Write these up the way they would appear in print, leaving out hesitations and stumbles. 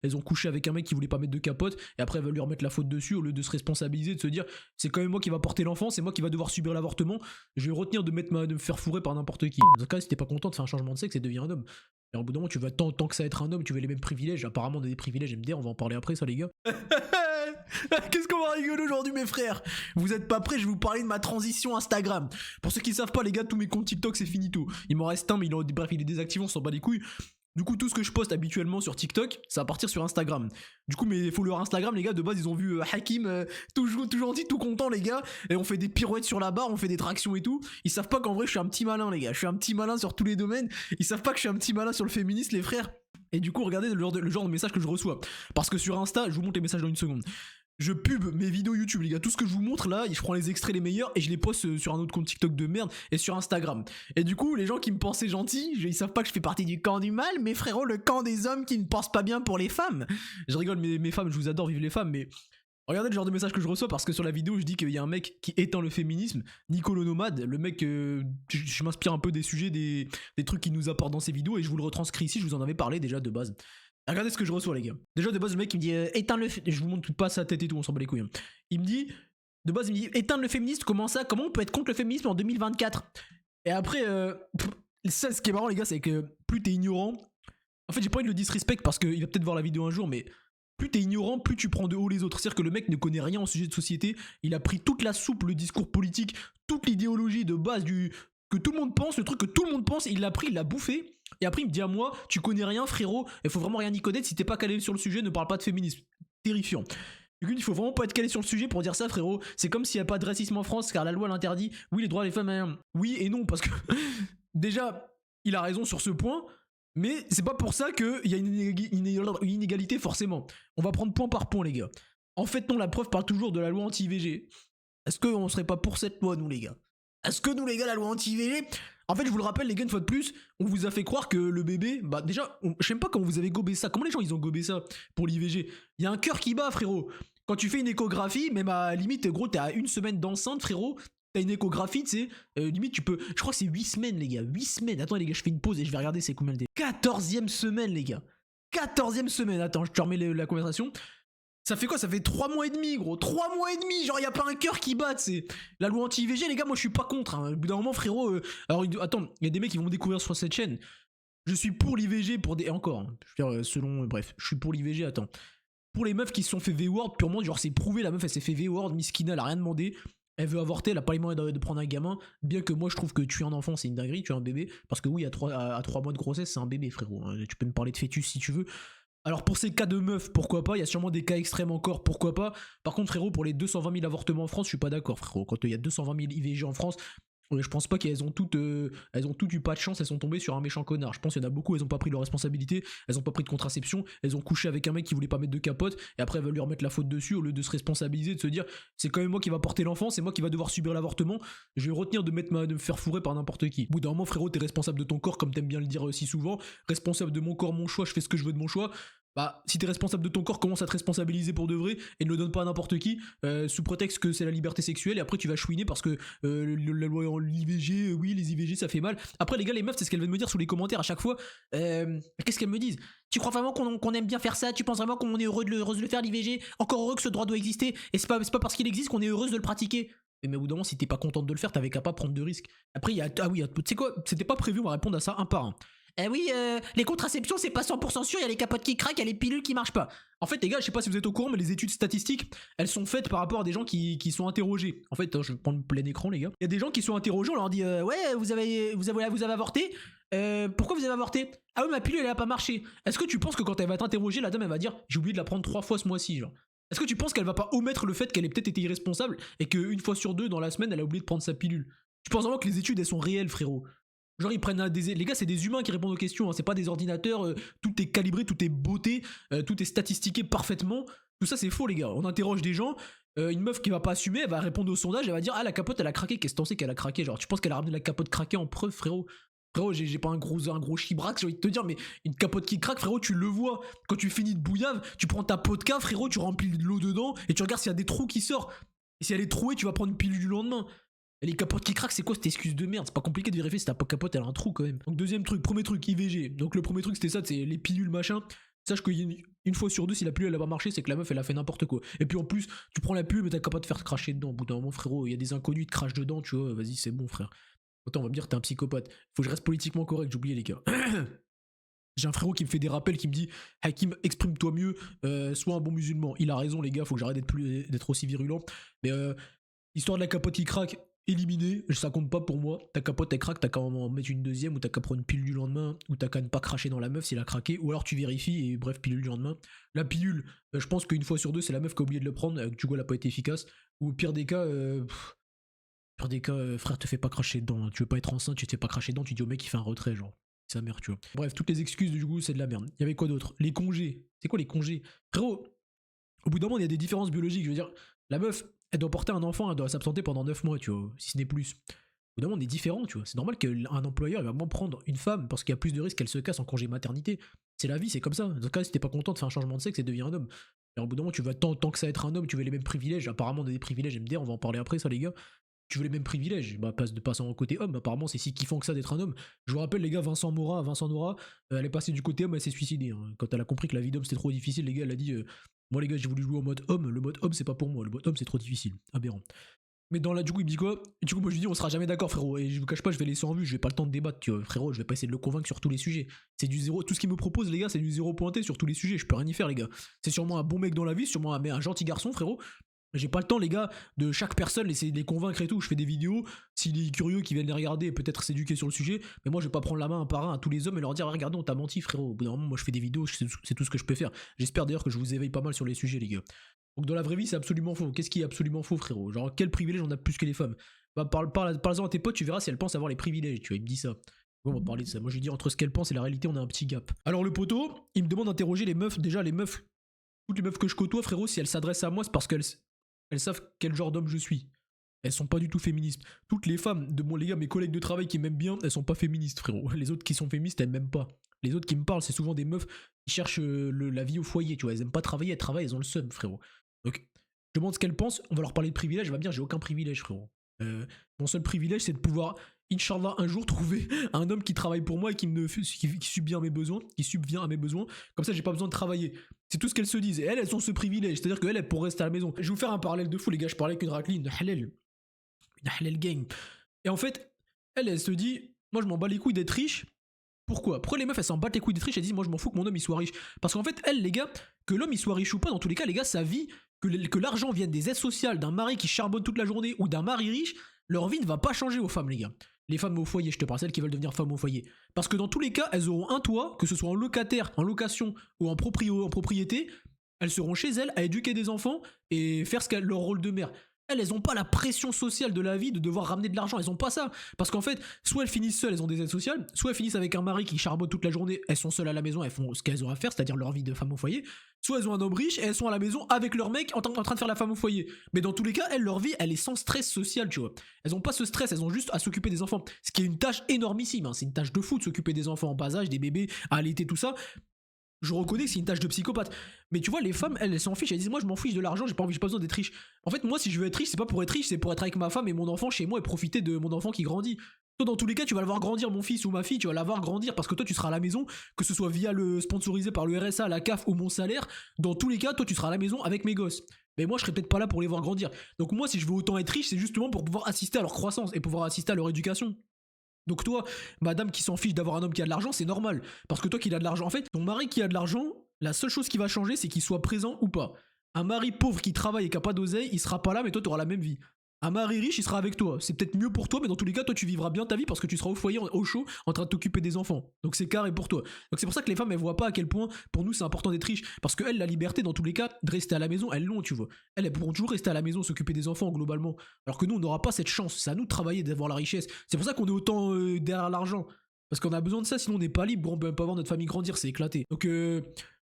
elles ont couché avec un mec qui voulait pas mettre de capote, et après elles veulent lui remettre la faute dessus au lieu de se responsabiliser, de se dire c'est quand même moi qui va porter l'enfant, c'est moi qui va devoir subir l'avortement, je vais retenir de me faire fourrer par n'importe qui. Dans ce cas, si t'es pas content de faire un changement de sexe et deviens un homme. Et au bout d'un moment, tu vas tant que ça être un homme, tu veux les mêmes privilèges. Apparemment, on a des privilèges MDR, on va en parler après, ça, les gars. Qu'est-ce qu'on va rigoler aujourd'hui, mes frères? Vous êtes pas prêts? Je vais vous parler de ma transition Instagram. Pour ceux qui savent pas, les gars, tous mes comptes TikTok, c'est finito. Il m'en reste un, mais bref, il est désactivé, on s'en bat les couilles. Du coup, tout ce que je poste habituellement sur TikTok, ça va partir sur Instagram. Du coup, mes followers Instagram, les gars, de base, ils ont vu Hakim, tout gentil, tout content, les gars. Et on fait des pirouettes sur la barre, on fait des tractions et tout. Ils savent pas qu'en vrai, je suis un petit malin, les gars. Je suis un petit malin sur tous les domaines. Ils savent pas que je suis un petit malin sur le féminisme, les frères. Et du coup, regardez le genre de message que je reçois. Parce que sur Insta, je vous montre les messages dans une seconde. Je pub mes vidéos YouTube, les gars. Tout ce que je vous montre là, je prends les extraits les meilleurs et je les poste sur un autre compte TikTok de merde et sur Instagram. Et du coup, les gens qui me pensaient gentil, ils savent pas que je fais partie du camp du mal, mais frérot, le camp des hommes qui ne pensent pas bien pour les femmes. Je rigole, mes femmes, je vous adore, vive les femmes, mais regardez le genre de message que je reçois parce que sur la vidéo, je dis qu'il y a un mec qui éteint le féminisme, Nicolo Nomade, le mec, je m'inspire un peu des sujets, des trucs qu'il nous apporte dans ses vidéos et je vous le retranscris ici, je vous en avais parlé déjà de base. Regardez ce que je reçois, les gars. Déjà, de base, le mec, il me dit éteins le. Je vous montre pas sa tête et tout, on s'en bat les couilles. Hein. Il me dit, de base, il me dit éteindre le féminisme, comment ça? Comment on peut être contre le féminisme en 2024? Et après, ça, ce qui est marrant, les gars, c'est que plus t'es ignorant. En fait, j'ai pas envie de le disrespect parce qu'il va peut-être voir la vidéo un jour, mais plus t'es ignorant, plus tu prends de haut les autres. C'est-à-dire que le mec ne connaît rien en sujet de société. Il a pris toute la soupe, le discours politique, toute l'idéologie de base du. Que tout le monde pense, le truc que tout le monde pense, il l'a pris, il l'a bouffé. Et après, il me dit à moi, tu connais rien, frérot, il faut vraiment rien y connaître. Si t'es pas calé sur le sujet, ne parle pas de féminisme. Terrifiant. Du coup, il faut vraiment pas être calé sur le sujet pour dire ça, frérot. C'est comme s'il n'y a pas de racisme en France, car la loi l'interdit. Oui, les droits des femmes, hein. Oui et non, parce que déjà, il a raison sur ce point, mais c'est pas pour ça qu'il y a une inégalité forcément. On va prendre point par point, les gars. En fait, non, la preuve parle toujours de la loi anti-IVG. Est-ce qu'on serait pas pour cette loi, nous, les gars? Est-ce que nous, les gars, la loi anti-IVG, en fait, je vous le rappelle, les gars, une fois de plus, on vous a fait croire que le bébé, bah déjà, je sais même pas comment vous avez gobé ça. Comment les gens, ils ont gobé ça pour l'IVG? Il y a un cœur qui bat, frérot. Quand tu fais une échographie, même à limite, gros, t'es à une semaine d'enceinte, frérot. T'as une échographie, tu sais, limite, tu peux. Je crois que c'est 8 semaines, les gars. 8 semaines. Attends, les gars, je fais une pause et je vais regarder c'est combien le délai. 14e semaine, les gars. 14e semaine. Attends, je te remets la conversation. Ça fait quoi? Ça fait 3 mois et demi, gros. 3 mois et demi. Genre, y a pas un cœur qui bat, c'est. La loi anti-IVG, les gars, moi, je suis pas contre. Hein. Au bout d'un moment, frérot. Alors, attends, il y a des mecs qui vont me découvrir sur cette chaîne. Je suis pour l'IVG pour des. Et encore, hein. Je veux dire, selon. Bref, je suis pour l'IVG, attends. Pour les meufs qui se sont fait V-Word, purement, genre, c'est prouvé, la meuf, elle s'est fait V-Word. Miskina, elle a rien demandé. Elle veut avorter, elle a pas les moyens de prendre un gamin. Bien que moi, je trouve que tuer un enfant, c'est une dinguerie, tuer un bébé. Parce que oui, à 3 mois de grossesse, c'est un bébé, frérot. Hein. Tu peux me parler de fœtus si tu veux. Alors pour ces cas de meufs, pourquoi pas? Il y a sûrement des cas extrêmes encore, pourquoi pas? Par contre, frérot, pour les 220 000 avortements en France, je suis pas d'accord, frérot. Quand il y a 220 000 IVG en France, je pense pas qu'elles ont toutes, eu pas de chance, elles sont tombées sur un méchant connard. Je pense qu'il y en a beaucoup, elles ont pas pris leurs responsabilités, elles ont pas pris de contraception, elles ont couché avec un mec qui voulait pas mettre de capote, et après elles veulent lui remettre la faute dessus au lieu de se responsabiliser, de se dire c'est quand même moi qui va porter l'enfant, c'est moi qui va devoir subir l'avortement, je vais retenir de me faire fourrer par n'importe qui. Au bout d'un moment, frérot, t'es responsable de ton corps, comme t'aimes bien le dire si souvent, responsable de mon corps, mon choix, je fais ce que je veux de mon choix. Bah, si t'es responsable de ton corps, commence à te responsabiliser pour de vrai et ne le donne pas à n'importe qui, sous prétexte que c'est la liberté sexuelle, et après tu vas chouiner parce que la loi l'IVG, oui, les IVG ça fait mal. Après, les gars, les meufs, c'est ce qu'elles viennent me dire sous les commentaires à chaque fois. Qu'est-ce qu'elles me disent? Tu crois vraiment qu'on aime bien faire ça? Tu penses vraiment qu'on est heureux de le faire, l'IVG? Encore heureux que ce droit doit exister, et c'est pas parce qu'il existe qu'on est heureuse de le pratiquer. Mais au bout d'un moment, si t'es pas contente de le faire, t'avais qu'à pas prendre de risques. Après, il y a. Ah oui, tu sais quoi? C'était pas prévu, on va répondre à ça un par un. Oui, les contraceptions, c'est pas 100% sûr, il y a les capotes qui craquent, il y a les pilules qui marchent pas. En fait, les gars, je sais pas si vous êtes au courant, mais les études statistiques, elles sont faites par rapport à des gens qui sont interrogés. En fait, je vais prendre plein écran, les gars. Il y a des gens qui sont interrogés, on leur dit ouais, vous avez avorté. Pourquoi vous avez avorté? Ah oui, ma pilule, elle a pas marché. Est-ce que tu penses que quand elle va t'interroger, la dame, elle va dire j'ai oublié de la prendre 3 fois ce mois-ci, genre? Est-ce que tu penses qu'elle va pas omettre le fait qu'elle ait peut-être été irresponsable et qu'une fois sur deux dans la semaine, elle a oublié de prendre sa pilule? Tu penses vraiment que les études, elles sont réelles, frérot? Genre ils prennent les gars, c'est des humains qui répondent aux questions, hein. C'est pas des ordinateurs, tout est calibré, tout est beauté, tout est statistiqué parfaitement. Tout ça c'est faux, les gars. On interroge des gens, une meuf qui va pas assumer, elle va répondre au sondage, elle va dire ah, la capote elle a craqué. Qu'est-ce que t'en sais qu'elle a craqué? Genre tu penses qu'elle a ramené la capote craquée en preuve, frérot? Frérot, j'ai pas un gros chibrax, j'ai envie de te dire, mais une capote qui craque, frérot, tu le vois. Quand tu finis de bouillave, tu prends ta vodka, frérot, tu remplis de l'eau dedans et tu regardes s'il y a des trous qui sortent. Et si elle est trouée, tu vas prendre une pilule du lendemain. Et les capotes qui craquent, c'est quoi cette excuse de merde? C'est pas compliqué de vérifier si ta capote elle a un trou quand même. Donc deuxième truc, premier truc, IVG. Donc le premier truc c'était ça, c'est les pilules machin. sache qu'une fois sur deux, si la pilule elle a pas marché, c'est que la meuf elle a fait n'importe quoi. Et puis en plus, tu prends la pilule, mais t'es capable de faire cracher dedans. Au bout d'un moment, frérot, il y a des inconnus qui te crachent dedans, tu vois, vas-y, c'est bon, frère. Autant on va me dire, t'es un psychopathe. Faut que je reste politiquement correct, j'oubliais, les gars. J'ai un frérot qui me fait des rappels, qui me dit Hakim, exprime-toi mieux, sois un bon musulman. Il a raison, les gars, faut que j'arrête d'être aussi virulent. Mais histoire de la capote qui craque, éliminé, ça compte pas pour moi. Ta capote elle craque, t'as qu'à en mettre une deuxième, ou t'as qu'à prendre une pilule du lendemain, ou t'as qu'à ne pas cracher dans la meuf si elle a craqué, ou alors tu vérifies et bref, pilule du lendemain. La pilule, je pense qu'une fois sur deux, c'est la meuf qui a oublié de le prendre, du coup elle a pas été efficace. Ou au pire des cas, frère, te fais pas cracher dedans. Hein. Tu veux pas être enceinte, tu te fais pas cracher dedans, tu dis au mec il fait un retrait, genre. Sa mère, tu vois. Bref, toutes les excuses du coup, c'est de la merde. Il y avait quoi d'autre? Les congés. C'est quoi les congés? Frérot, au bout d'un moment, il y a des différences biologiques. Je veux dire, la meuf, elle doit porter un enfant, elle doit s'absenter pendant 9 mois, tu vois, si ce n'est plus. Au bout d'un moment, on est différent, tu vois. C'est normal qu'un employeur il va moins prendre une femme parce qu'il y a plus de risques qu'elle se casse en congé maternité. C'est la vie, c'est comme ça. Dans ce cas, si t'es pas content de faire un changement de sexe et deviens un homme. Et au bout d'un moment, tu vas tant que ça être un homme, tu veux les mêmes privilèges. Apparemment, on a des privilèges MDR, on va en parler après, ça, les gars. Tu veux les mêmes privilèges, bah passe de passer en côté homme, apparemment c'est si kiffant que ça d'être un homme. Je vous rappelle les gars, Vincent Nora, elle est passée du côté homme, elle s'est suicidée. Hein. Quand elle a compris que la vie d'homme c'était trop difficile, les gars, elle a dit moi les gars j'ai voulu jouer en mode homme, le mode homme c'est pas pour moi, le mode homme c'est trop difficile, aberrant. Mais dans la du coup il me dit quoi? Et du coup moi je lui dis on sera jamais d'accord frérot, et je vous cache pas je vais laisser en vue, je vais pas le temps de débattre, tu vois, frérot, je vais pas essayer de le convaincre sur tous les sujets. C'est du zéro, tout ce qu'il me propose les gars c'est du zéro pointé sur tous les sujets, je peux rien y faire les gars. C'est sûrement un bon mec dans la vie, sûrement un gentil garçon frérot. J'ai pas le temps, les gars, de chaque personne essayer de les convaincre et tout. Je fais des vidéos, s'il est curieux qui viennent les regarder et peut-être s'éduquer sur le sujet. Mais moi, je vais pas prendre la main un par un à tous les hommes et leur dire ah, regardez, on t'a menti, frérot. Au bout d'un moment, moi, je fais des vidéos, c'est tout ce que je peux faire. J'espère d'ailleurs que je vous éveille pas mal sur les sujets, les gars. Donc, dans la vraie vie, c'est absolument faux. Qu'est-ce qui est absolument faux, frérot? Genre, quel privilège on a plus que les femmes? Bah, parle-en à tes potes, tu verras si elles pensent avoir les privilèges, tu vois. Il me dit ça. Bon, on va parler de ça. Moi, je lui dis entre ce qu'elle pense et la réalité, on a un petit gap. Alors, le poteau, il me demande d'interroger les meufs. Déjà, les meufs, toutes les meufs que je côtoie, frérot, si elles s'adressent à moi, c'est parce qu'elles savent quel genre d'homme je suis. Elles sont pas du tout féministes. Toutes les femmes de les gars, mes collègues de travail qui m'aiment bien, elles sont pas féministes, frérot. Les autres qui sont féministes, elles m'aiment pas. Les autres qui me parlent, c'est souvent des meufs qui cherchent la vie au foyer, tu vois. Elles aiment pas travailler, elles travaillent, elles ont le seum, frérot. Donc, je demande ce qu'elles pensent, on va leur parler de privilèges, elle va me dire j'ai aucun privilège, frérot. Mon seul privilège, c'est de pouvoir, Inch'Allah, un jour trouver un homme qui travaille pour moi et qui subvient à mes besoins, qui subvient à mes besoins. Comme ça, j'ai pas besoin de travailler. C'est tout ce qu'elles se disent. Et elles ont ce privilège. C'est-à-dire qu'elles pourraient rester à la maison. Je vais vous faire un parallèle de fou, les gars. Je parlais avec une racline, une halal gang. Et en fait, elle se dit, moi, je m'en bats les couilles d'être riche. Pourquoi les meufs, elles s'en battent les couilles d'être riches, elles disent, moi, je m'en fous que mon homme, il soit riche. Parce qu'en fait, elles, les gars, que l'homme, il soit riche ou pas, dans tous les cas, les gars, sa vie, que l'argent vienne des aides sociales, d'un mari qui charbonne toute la journée ou d'un mari riche, leur vie ne va pas changer aux femmes, les gars. Les femmes au foyer, je te parle, celles qui veulent devenir femmes au foyer. Parce que dans tous les cas, elles auront un toit, que ce soit en locataire, en location ou en propriété, elles seront chez elles à éduquer des enfants et faire leur rôle de mère. Elles ont pas la pression sociale de la vie de devoir ramener de l'argent, elles ont pas ça. Parce qu'en fait, soit elles finissent seules, elles ont des aides sociales, soit elles finissent avec un mari qui charbonne toute la journée, elles sont seules à la maison, elles font ce qu'elles ont à faire, c'est-à-dire leur vie de femme au foyer, soit elles ont un homme riche et elles sont à la maison avec leur mec en train de faire la femme au foyer. Mais dans tous les cas, leur vie, elle est sans stress social, tu vois. Elles ont pas ce stress, elles ont juste à s'occuper des enfants. Ce qui est une tâche énormissime, hein. C'est une tâche de fou de s'occuper des enfants en bas âge, des bébés, à allaiter, tout ça. Je reconnais que c'est une tâche de psychopathe. Mais tu vois, les femmes, elles s'en fichent. Elles disent, moi, je m'en fiche de l'argent, j'ai pas besoin d'être riche. En fait, moi, si je veux être riche, c'est pas pour être riche, c'est pour être avec ma femme et mon enfant chez moi et profiter de mon enfant qui grandit. Toi, dans tous les cas, tu vas le voir grandir, mon fils ou ma fille, tu vas la voir grandir parce que toi, tu seras à la maison, que ce soit via le sponsorisé par le RSA, la CAF ou mon salaire. Dans tous les cas, toi, tu seras à la maison avec mes gosses. Mais moi, je serais peut-être pas là pour les voir grandir. Donc, moi, si je veux autant être riche, c'est justement pour pouvoir assister à leur croissance et pouvoir assister à leur éducation. Donc toi, madame qui s'en fiche d'avoir un homme qui a de l'argent, c'est normal. Parce que toi qui a de l'argent, en fait, ton mari qui a de l'argent, la seule chose qui va changer, c'est qu'il soit présent ou pas. Un mari pauvre qui travaille et qui a pas d'oseille, il sera pas là, mais toi, tu auras la même vie. Un mari riche, il sera avec toi. C'est peut-être mieux pour toi, mais dans tous les cas, toi, tu vivras bien ta vie parce que tu seras au foyer, au chaud, en train de t'occuper des enfants. Donc c'est carré pour toi. Donc c'est pour ça que les femmes, elles voient pas à quel point, pour nous, c'est important d'être riche. Parce qu'elles, la liberté, dans tous les cas, de rester à la maison, elles l'ont, tu vois. Elles pourront toujours rester à la maison, s'occuper des enfants, globalement. Alors que nous, on n'aura pas cette chance. C'est à nous de travailler, d'avoir la richesse. C'est pour ça qu'on est autant derrière l'argent. Parce qu'on a besoin de ça, sinon on n'est pas libre, on peut pas voir notre famille grandir, c'est éclaté. Donc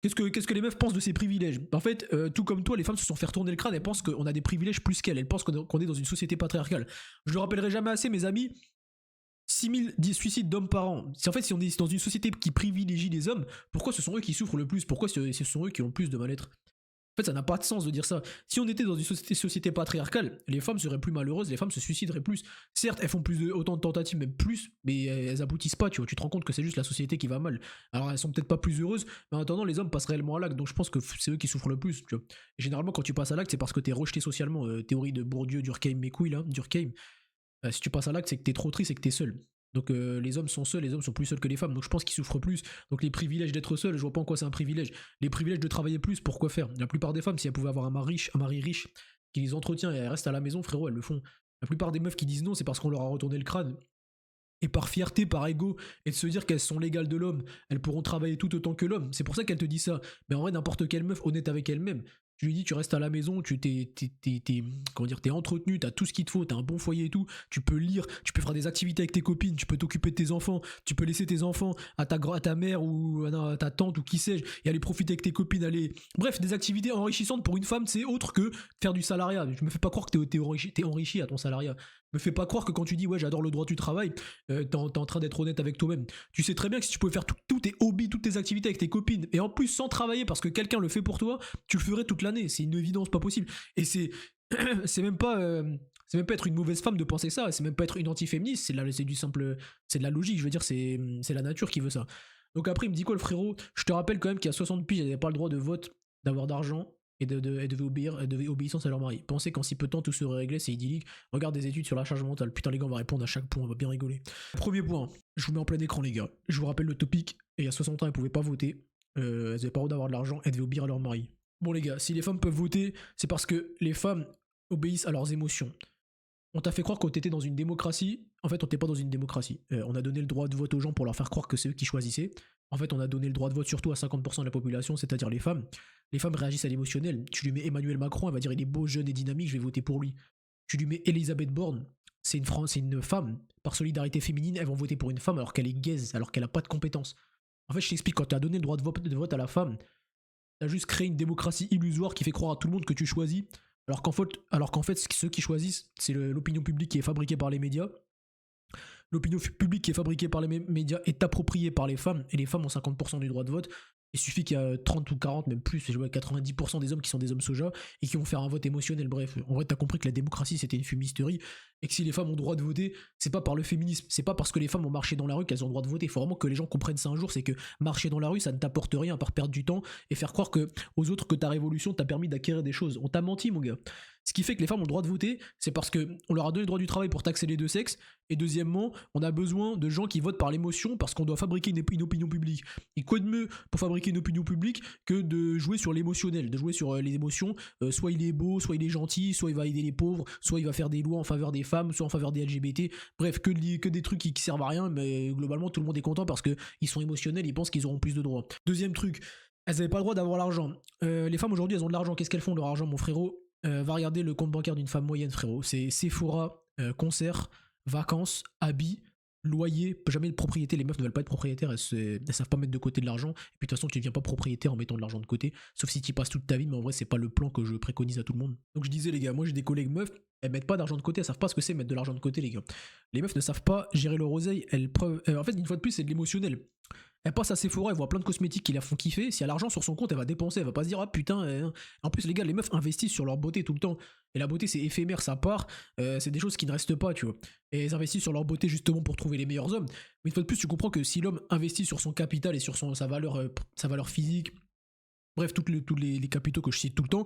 qu'est-ce que les meufs pensent de ces privilèges? En fait, tout comme toi, les femmes se sont fait retourner le crâne, elles pensent qu'on a des privilèges plus qu'elles, elles pensent qu'on est dans une société patriarcale. Je le rappellerai jamais assez, mes amis, 6000 suicides d'hommes par an. En fait, si on est dans une société qui privilégie les hommes, pourquoi ce sont eux qui souffrent le plus? Pourquoi ce sont eux qui ont le plus de mal-être? En fait, ça n'a pas de sens de dire ça. Si on était dans une société patriarcale, les femmes seraient plus malheureuses, les femmes se suicideraient plus. Certes, elles font autant de tentatives, même plus, mais elles aboutissent pas, tu vois. Tu te rends compte que c'est juste la société qui va mal. Alors, elles sont peut-être pas plus heureuses, mais en attendant, les hommes passent réellement à l'acte. Donc, je pense que c'est eux qui souffrent le plus, tu vois. Et généralement, quand tu passes à l'acte, c'est parce que t'es rejeté socialement. Théorie de Bourdieu, Durkheim, mes couilles, là, Durkheim. Si tu passes à l'acte, c'est que t'es trop triste et que t'es seul. Donc les hommes sont seuls, les hommes sont plus seuls que les femmes, donc je pense qu'ils souffrent plus. Donc les privilèges d'être seul, je vois pas en quoi c'est un privilège. Les privilèges de travailler plus, pourquoi faire? La plupart des femmes, si elles pouvaient avoir un mari riche, qui les entretient et elles restent à la maison, frérot, elles le font. La plupart des meufs qui disent non, c'est parce qu'on leur a retourné le crâne. Et par fierté, par ego, et de se dire qu'elles sont l'égale de l'homme, elles pourront travailler tout autant que l'homme. C'est pour ça qu'elle te dit ça. Mais en vrai, n'importe quelle meuf honnête avec elle-même, tu lui dis, tu restes à la maison, comment dire, t'es entretenu, t'as tout ce qu'il te faut, t'as un bon foyer et tout, tu peux lire, tu peux faire des activités avec tes copines, tu peux t'occuper de tes enfants, tu peux laisser tes enfants à ta mère ou à ta tante ou qui sais-je, et aller profiter avec tes copines, aller... Bref, des activités enrichissantes pour une femme, c'est autre que faire du salariat. Je me fais pas croire que t'es enrichi à ton salariat. Me fais pas croire que quand tu dis ouais j'adore le droit du travail, t'es en train d'être honnête avec toi-même. Tu sais très bien que si tu pouvais faire tous tes hobbies, toutes tes activités avec tes copines, et en plus sans travailler parce que quelqu'un le fait pour toi, tu le ferais toute l'année. C'est une évidence pas possible. Et c'est même pas être une mauvaise femme de penser ça. C'est même pas être une anti-féministe. C'est du simple, c'est de la logique. Je veux dire, c'est la nature qui veut ça. Donc après il me dit quoi le frérot? Je te rappelle quand même qu'il y a 60 piges, ils n'avaient pas le droit de vote, d'avoir d'argent. Et devaient obéissance à leur mari. Pensez qu'en si peu de temps tout serait réglé, c'est idyllique. Regarde des études sur la charge mentale. Putain les gars, on va répondre à chaque point, on va bien rigoler. Premier point, je vous mets en plein écran les gars. Je vous rappelle le topic, et il y a 60 ans elles pouvaient pas voter, elles avaient pas le droit d'avoir de l'argent, elles devaient obéir à leur mari. Bon les gars, si les femmes peuvent voter, c'est parce que les femmes obéissent à leurs émotions. On t'a fait croire que t'étais dans une démocratie. En fait, on t'est pas dans une démocratie. On a donné le droit de vote aux gens pour leur faire croire que c'est eux qui choisissaient. En fait, on a donné le droit de vote surtout à 50% de la population, c'est-à-dire les femmes. Les femmes réagissent à l'émotionnel. Tu lui mets Emmanuel Macron, elle va dire il est beau, jeune et dynamique, je vais voter pour lui. Tu lui mets Elisabeth Borne, c'est une femme. Par solidarité féminine, elles vont voter pour une femme alors qu'elle est gaze, alors qu'elle a pas de compétences. En fait, je t'explique, quand tu as donné le droit de vote à la femme, t'as juste créé une démocratie illusoire qui fait croire à tout le monde que tu choisis, alors qu'en fait, ceux qui choisissent, c'est l'opinion publique qui est fabriquée par les médias. L'opinion publique qui est fabriquée par les médias est appropriée par les femmes, et les femmes ont 50% du droit de vote. Il suffit qu'il y a 30 ou 40, même plus, je vois 90% des hommes qui sont des hommes soja, et qui vont faire un vote émotionnel. Bref, en vrai, t'as compris que la démocratie, c'était une fumisterie, et que si les femmes ont le droit de voter, c'est pas par le féminisme, c'est pas parce que les femmes ont marché dans la rue qu'elles ont le droit de voter. Il faut vraiment que les gens comprennent ça un jour, c'est que marcher dans la rue, ça ne t'apporte rien à part perdre du temps, et faire croire aux autres que ta révolution t'a permis d'acquérir des choses. On t'a menti, mon gars. Ce qui fait que les femmes ont le droit de voter, c'est parce qu'on leur a donné le droit du travail pour taxer les deux sexes, et deuxièmement, on a besoin de gens qui votent par l'émotion parce qu'on doit fabriquer une opinion publique. Et quoi de mieux pour fabriquer une opinion publique que de jouer sur l'émotionnel, de jouer sur les émotions, soit il est beau, soit il est gentil, soit il va aider les pauvres, soit il va faire des lois en faveur des femmes, soit en faveur des LGBT, bref, que des trucs qui servent à rien, mais globalement tout le monde est content parce qu'ils sont émotionnels, ils pensent qu'ils auront plus de droits. Deuxième truc, elles n'avaient pas le droit d'avoir l'argent. Les femmes aujourd'hui, elles ont de l'argent, qu'est-ce qu'elles font de leur argent, mon frérot? Va regarder le compte bancaire d'une femme moyenne, frérot. C'est Sephora, concert, vacances, habits, loyer, jamais de propriété. Les meufs ne veulent pas être propriétaires, elles savent pas mettre de côté de l'argent. Et puis de toute façon, tu ne deviens pas propriétaire en mettant de l'argent de côté, sauf si tu y passes toute ta vie, mais en vrai, c'est pas le plan que je préconise à tout le monde. Donc je disais, les gars, moi j'ai des collègues meufs, elles mettent pas d'argent de côté, elles savent pas ce que c'est mettre de l'argent de côté, les gars. Les meufs ne savent pas gérer leur oseille, en fait, une fois de plus, c'est de l'émotionnel. Elle passe à Sephora, elle voit plein de cosmétiques qui la font kiffer. Si elle a l'argent sur son compte, elle va dépenser. Elle va pas se dire ah putain. En plus, les gars, les meufs investissent sur leur beauté tout le temps. Et la beauté, c'est éphémère, ça part. C'est des choses qui ne restent pas, tu vois. Et elles investissent sur leur beauté justement pour trouver les meilleurs hommes. Mais une fois de plus, tu comprends que si l'homme investit sur son capital et sur sa valeur physique, bref, tous les capitaux que je cite tout le temps,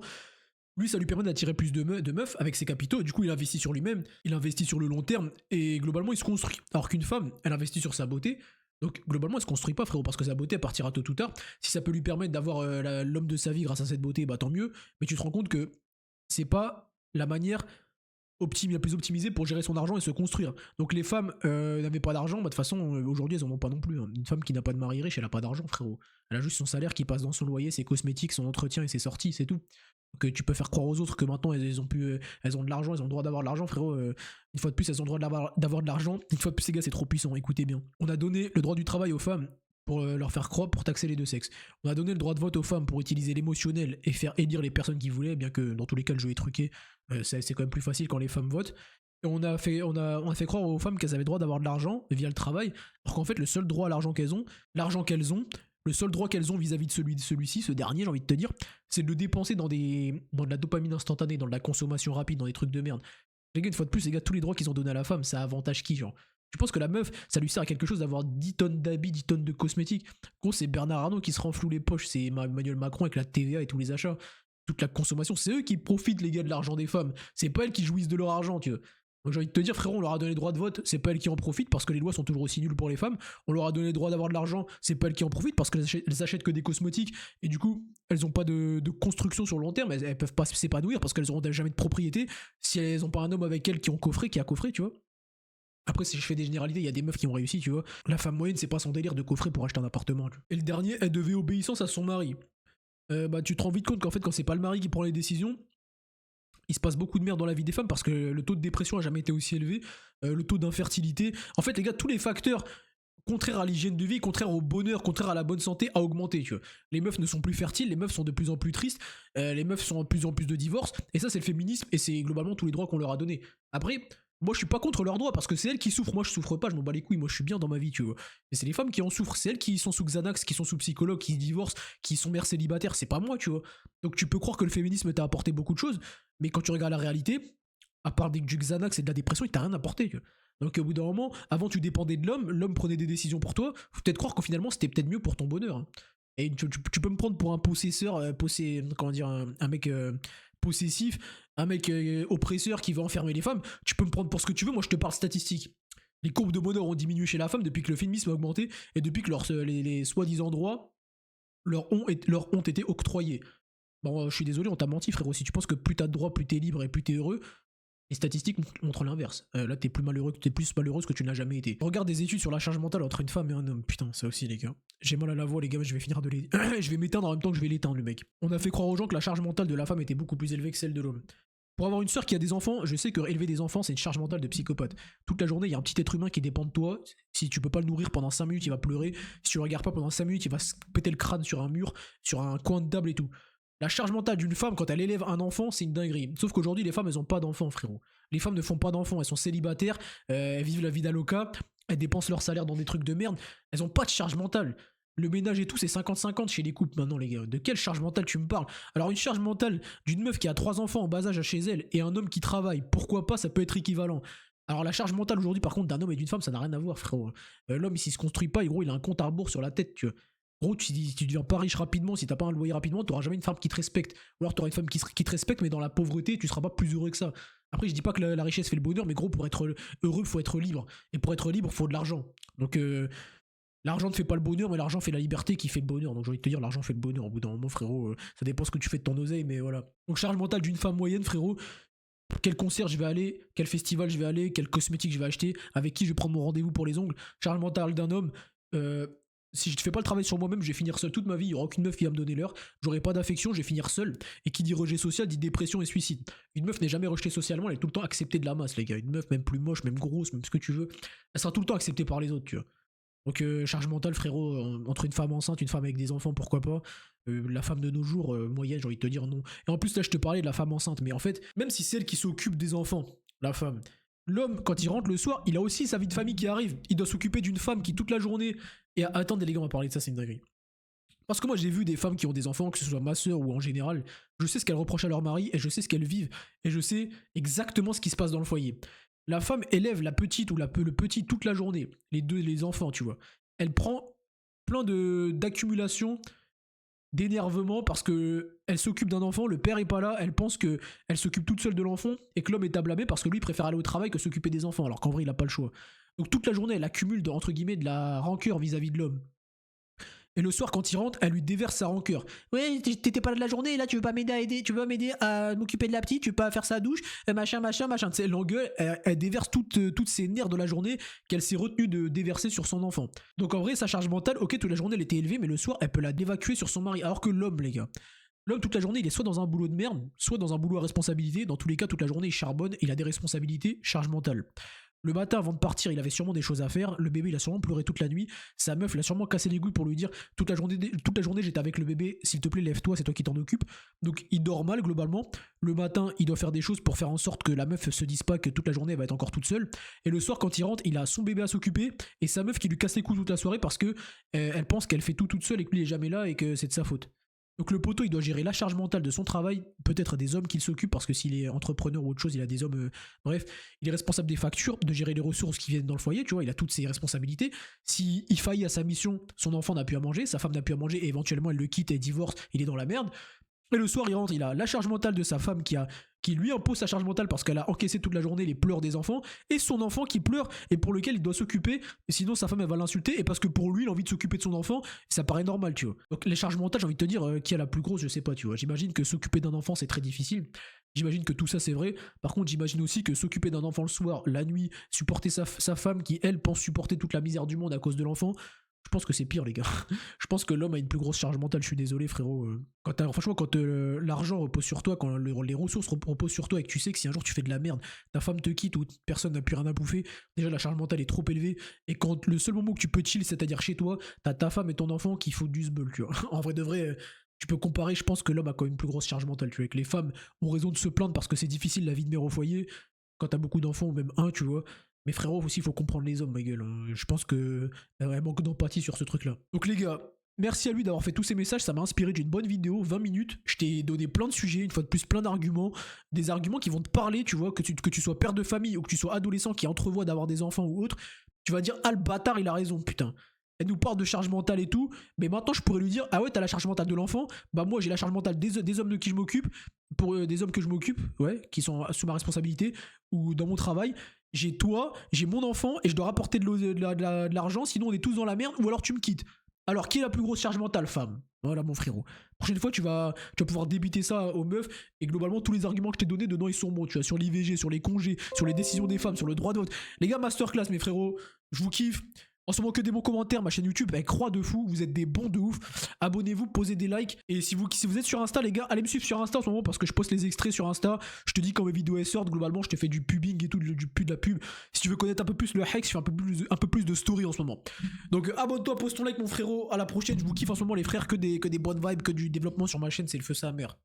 lui, ça lui permet d'attirer plus de meufs avec ses capitaux. Et du coup, il investit sur lui-même, il investit sur le long terme. Et globalement, il se construit. Alors qu'une femme, elle investit sur sa beauté. Donc globalement elle se construit pas, frérot, parce que sa beauté partira tôt ou tard. Si ça peut lui permettre d'avoir l'homme de sa vie grâce à cette beauté, bah tant mieux. Mais tu te rends compte que c'est pas la manière la plus optimisée pour gérer son argent et se construire. Donc les femmes n'avaient pas d'argent, bah de toute façon aujourd'hui elles en ont pas non plus. Hein. Une femme qui n'a pas de mari riche, elle a pas d'argent, frérot. Elle a juste son salaire qui passe dans son loyer, ses cosmétiques, son entretien et ses sorties, c'est tout. Donc tu peux faire croire aux autres que maintenant elles ont de l'argent, elles ont le droit d'avoir de l'argent, frérot. Une fois de plus elles ont le droit d'avoir de l'argent. Une fois de plus les gars, c'est trop puissant, écoutez bien. On a donné le droit du travail aux femmes pour leur faire croire, pour taxer les deux sexes. On a donné le droit de vote aux femmes pour utiliser l'émotionnel et faire élire les personnes qui voulaient, bien que dans tous les cas le jeu est truqué, c'est quand même plus facile quand les femmes votent. Et on a fait croire aux femmes qu'elles avaient le droit d'avoir de l'argent via le travail, alors qu'en fait le seul droit à l'argent qu'elles ont, Le seul droit qu'elles ont vis-à-vis de celui-ci, ce dernier, j'ai envie de te dire, c'est de le dépenser dans de la dopamine instantanée, dans de la consommation rapide, dans des trucs de merde. Les gars, une fois de plus, les gars, tous les droits qu'ils ont donnés à la femme, ça avantage qui, genre? Tu penses que la meuf, ça lui sert à quelque chose d'avoir 10 tonnes d'habits, 10 tonnes de cosmétiques? Gros, c'est Bernard Arnault qui se renfloue les poches, c'est Emmanuel Macron avec la TVA et tous les achats. Toute la consommation, c'est eux qui profitent, les gars, de l'argent des femmes. C'est pas elles qui jouissent de leur argent, tu vois. Donc j'ai envie de te dire, frérot, on leur a donné le droit de vote, c'est pas elles qui en profitent parce que les lois sont toujours aussi nulles pour les femmes. On leur a donné le droit d'avoir de l'argent, c'est pas elles qui en profitent parce qu'elles achètent que des cosmétiques et du coup, elles ont pas de construction sur le long terme, elles peuvent pas s'épanouir parce qu'elles auront jamais de propriété si elles ont pas un homme avec elles qui a coffré, tu vois. Après, si je fais des généralités, il y a des meufs qui ont réussi, tu vois. La femme moyenne, c'est pas son délire de coffrer pour acheter un appartement. Tu vois. Et le dernier, elle devait obéissance à son mari. Bah, tu te rends vite compte qu'en fait, quand c'est pas le mari qui prend les décisions, il se passe beaucoup de merde dans la vie des femmes parce que le taux de dépression a jamais été aussi élevé, le taux d'infertilité. En fait, les gars, tous les facteurs contraires à l'hygiène de vie, contraires au bonheur, contraires à la bonne santé, a augmenté. Tu vois. Les meufs ne sont plus fertiles, les meufs sont de plus en plus tristes, les meufs sont de plus en plus de divorces. Et ça, c'est le féminisme et c'est globalement tous les droits qu'on leur a donnés. Après, moi, je suis pas contre leurs droits parce que c'est elles qui souffrent. Moi, je souffre pas, je m'en bats les couilles. Moi, je suis bien dans ma vie, tu vois. Mais c'est les femmes qui en souffrent. C'est elles qui sont sous Xanax, qui sont sous psychologue, qui divorcent, qui sont mères célibataires. C'est pas moi, tu vois. Donc, tu peux croire que le féminisme t'a apporté beaucoup de choses, mais quand tu regardes la réalité, à part du Xanax et de la dépression, il t'a rien apporté, tu vois. Donc, au bout d'un moment, avant, tu dépendais de l'homme prenait des décisions pour toi. Faut peut-être croire qu'au finalement, c'était peut-être mieux pour ton bonheur. Hein. Et tu peux me prendre pour un possesseur, comment dire, un mec possessif, un mec oppresseur qui veut enfermer les femmes. Tu peux me prendre pour ce que tu veux, moi je te parle statistiques. Les courbes de bonheur ont diminué chez la femme depuis que le féminisme a augmenté et depuis que les soi-disant droits leur ont été octroyés. Bon, je suis désolé, on t'a menti, frérot. Si tu penses que plus t'as de droits, plus t'es libre et plus t'es heureux, les statistiques montrent l'inverse. Là, t'es plus malheureuse que tu n'as jamais été. Regarde des études sur la charge mentale entre une femme et un homme. Putain, ça aussi, les gars. J'ai mal à la voix, les gars, je vais finir de les... je vais m'éteindre en même temps que je vais l'éteindre, le mec. On a fait croire aux gens que la charge mentale de la femme était beaucoup plus élevée que celle de l'homme. Pour avoir une sœur qui a des enfants, je sais que élever des enfants, c'est une charge mentale de psychopathe. Toute la journée, il y a un petit être humain qui dépend de toi. Si tu peux pas le nourrir pendant 5 minutes, il va pleurer. Si tu le regardes pas pendant 5 minutes, il va se péter le crâne sur un mur, sur un coin de table et tout. La charge mentale d'une femme quand elle élève un enfant, c'est une dinguerie. Sauf qu'aujourd'hui, les femmes, elles ont pas d'enfants, frérot. Les femmes ne font pas d'enfants, elles sont célibataires, elles vivent la vie d'aloca, elles dépensent leur salaire dans des trucs de merde, elles ont pas de charge mentale. Le ménage et tout, c'est 50-50 chez les couples maintenant, les gars. De quelle charge mentale tu me parles? Alors, une charge mentale d'une meuf qui a 3 enfants en bas âge chez elle et un homme qui travaille, pourquoi pas, ça peut être équivalent. Alors, la charge mentale aujourd'hui, par contre, d'un homme et d'une femme, ça n'a rien à voir, frérot. L'homme, s'il se construit pas, gros, il a un compte à rebours sur la tête, tu vois. Gros, tu deviens pas riche rapidement, si t'as pas un loyer rapidement, t'auras jamais une femme qui te respecte. Ou alors t'auras une femme qui te respecte, mais dans la pauvreté, tu seras pas plus heureux que ça. Après, je dis pas que la richesse fait le bonheur, mais gros, pour être heureux, faut être libre. Et pour être libre, faut de l'argent. Donc, l'argent ne fait pas le bonheur, mais l'argent fait la liberté qui fait le bonheur. Donc, j'ai envie de te dire, l'argent fait le bonheur. Au bout d'un moment, frérot, ça dépend ce que tu fais de ton oseille, mais voilà. Donc, charge mentale d'une femme moyenne, frérot. Quel concert je vais aller, quel festival je vais aller, quel cosmétique je vais acheter, avec qui je vais prendre mon rendez-vous pour les ongles. Charge mentale d'un homme. Si je ne fais pas le travail sur moi-même, je vais finir seul toute ma vie, il n'y aura aucune meuf qui va me donner l'heure, j'aurai pas d'affection, je vais finir seul. Et qui dit rejet social dit dépression et suicide. Une meuf n'est jamais rejetée socialement, elle est tout le temps acceptée de la masse, les gars. Une meuf, même plus moche, même grosse, même ce que tu veux, elle sera tout le temps acceptée par les autres, tu vois. Donc charge mentale, frérot, entre une femme enceinte, une femme avec des enfants, pourquoi pas. La femme de nos jours, moyenne, j'ai envie de te dire non. Et en plus, là, je te parlais de la femme enceinte, mais en fait, même si c'est elle qui s'occupe des enfants, la femme, l'homme, quand il rentre le soir, il a aussi sa vie de famille qui arrive. Il doit s'occuper d'une femme qui, toute la journée... Et attendez les gars, on va parler de ça, c'est une dinguerie. Parce que moi, j'ai vu des femmes qui ont des enfants, que ce soit ma soeur ou en général, je sais ce qu'elles reprochent à leur mari, et je sais ce qu'elles vivent, et je sais exactement ce qui se passe dans le foyer. La femme élève la petite ou le petit toute la journée, les enfants, tu vois. Elle prend plein d'accumulation, d'énervement parce que elle s'occupe d'un enfant, le père est pas là, elle pense que elle s'occupe toute seule de l'enfant et que l'homme est à blâmer parce que lui préfère aller au travail que s'occuper des enfants, alors qu'en vrai il a pas le choix. Donc toute la journée elle accumule entre guillemets de la rancœur vis-à-vis de l'homme. Et le soir, quand il rentre, elle lui déverse sa rancœur. Ouais, t'étais pas là de la journée, là, tu veux pas m'aider à m'occuper de la petite, tu veux pas faire sa douche, machin. Tu sais, elle l'engueule, elle déverse toutes ses nerfs de la journée qu'elle s'est retenue de déverser sur son enfant. Donc en vrai, sa charge mentale, ok, toute la journée, elle était élevée, mais le soir, elle peut la dévacuer sur son mari. Alors que l'homme, les gars, l'homme, toute la journée, il est soit dans un boulot de merde, soit dans un boulot à responsabilité. Dans tous les cas, toute la journée, il charbonne, il a des responsabilités, charge mentale. Le matin, avant de partir, il avait sûrement des choses à faire. Le bébé, il a sûrement pleuré toute la nuit. Sa meuf, il a sûrement cassé les couilles pour lui dire toute la journée, j'étais avec le bébé. S'il te plaît, lève-toi, c'est toi qui t'en occupes. Donc, il dort mal globalement. Le matin, il doit faire des choses pour faire en sorte que la meuf se dise pas que toute la journée, elle va être encore toute seule. Et le soir, quand il rentre, il a son bébé à s'occuper et sa meuf qui lui casse les couilles toute la soirée parce que elle pense qu'elle fait tout toute seule et que lui, il est jamais là et que c'est de sa faute. Donc le poteau, il doit gérer la charge mentale de son travail, peut-être des hommes qu'il s'occupe, parce que s'il est entrepreneur ou autre chose, il a des hommes... bref, il est responsable des factures, de gérer les ressources qui viennent dans le foyer, tu vois, il a toutes ses responsabilités. S'il faillit à sa mission, son enfant n'a plus à manger, sa femme n'a plus à manger, et éventuellement elle le quitte et divorce, il est dans la merde. Et le soir, il rentre, il a la charge mentale de sa femme qui lui impose sa charge mentale parce qu'elle a encaissé toute la journée les pleurs des enfants, et son enfant qui pleure et pour lequel il doit s'occuper, sinon sa femme elle va l'insulter, et parce que pour lui, il a envie de s'occuper de son enfant, ça paraît normal, tu vois. Donc les charges mentales, j'ai envie de te dire, qui a la plus grosse, je sais pas, tu vois. J'imagine que s'occuper d'un enfant, c'est très difficile. J'imagine que tout ça, c'est vrai. Par contre, j'imagine aussi que s'occuper d'un enfant le soir, la nuit, supporter sa femme qui, elle, pense supporter toute la misère du monde à cause de l'enfant, je pense que c'est pire, les gars. Je pense que l'homme a une plus grosse charge mentale. Je suis désolé, frérot. Franchement, quand l'argent repose sur toi, quand les ressources reposent sur toi et que tu sais que si un jour tu fais de la merde, ta femme te quitte ou personne n'a plus rien à bouffer, déjà la charge mentale est trop élevée. Et quand le seul moment que tu peux chill, c'est-à-dire chez toi, t'as ta femme et ton enfant qui foutent du sbeul, tu vois. En vrai de vrai, tu peux comparer. Je pense que l'homme a quand même une plus grosse charge mentale, tu vois. Et que les femmes ont raison de se plaindre parce que c'est difficile la vie de mère au foyer quand t'as beaucoup d'enfants ou même un, tu vois. Mais frérot, aussi, il faut comprendre les hommes, ma gueule. Je pense que elle manque d'empathie sur ce truc-là. Donc les gars, merci à lui d'avoir fait tous ces messages, ça m'a inspiré d'une bonne vidéo, 20 minutes. Je t'ai donné plein de sujets, une fois de plus, plein d'arguments. Des arguments qui vont te parler, tu vois, que tu sois père de famille ou que tu sois adolescent qui entrevoit d'avoir des enfants ou autre. Tu vas dire, ah le bâtard, il a raison, putain. Elle nous parle de charge mentale et tout, mais maintenant je pourrais lui dire, ah ouais, t'as la charge mentale de l'enfant, bah moi j'ai la charge mentale des hommes de qui je m'occupe, pour des hommes que je m'occupe, ouais, qui sont sous ma responsabilité, ou dans mon travail. J'ai toi, j'ai mon enfant, et je dois rapporter de l'argent, sinon on est tous dans la merde, ou alors tu me quittes. Alors qui est la plus grosse charge mentale, femme? Voilà mon frérot. Prochaine fois tu vas pouvoir débiter ça aux meufs, et globalement tous les arguments que je t'ai donnés dedans ils sont bons, tu vois, sur l'IVG, sur les congés, sur les décisions des femmes, sur le droit de vote. Les gars, masterclass mes frérots, je vous kiffe. En ce moment que des bons commentaires, ma chaîne YouTube elle croît de fou, vous êtes des bons de ouf. Abonnez-vous, posez des likes, et si vous êtes sur Insta les gars, allez me suivre sur Insta en ce moment parce que je poste les extraits sur Insta. Je te dis quand mes vidéos elles sortent, globalement je te fais du pubbing et tout, de la pub. Si tu veux connaître un peu plus le Hex, je fais un peu plus de story en ce moment. Donc abonne-toi, pose ton like mon frérot, à la prochaine, je vous kiffe en ce moment les frères, que des bonnes vibes, que du développement sur ma chaîne, c'est le feu sa mère.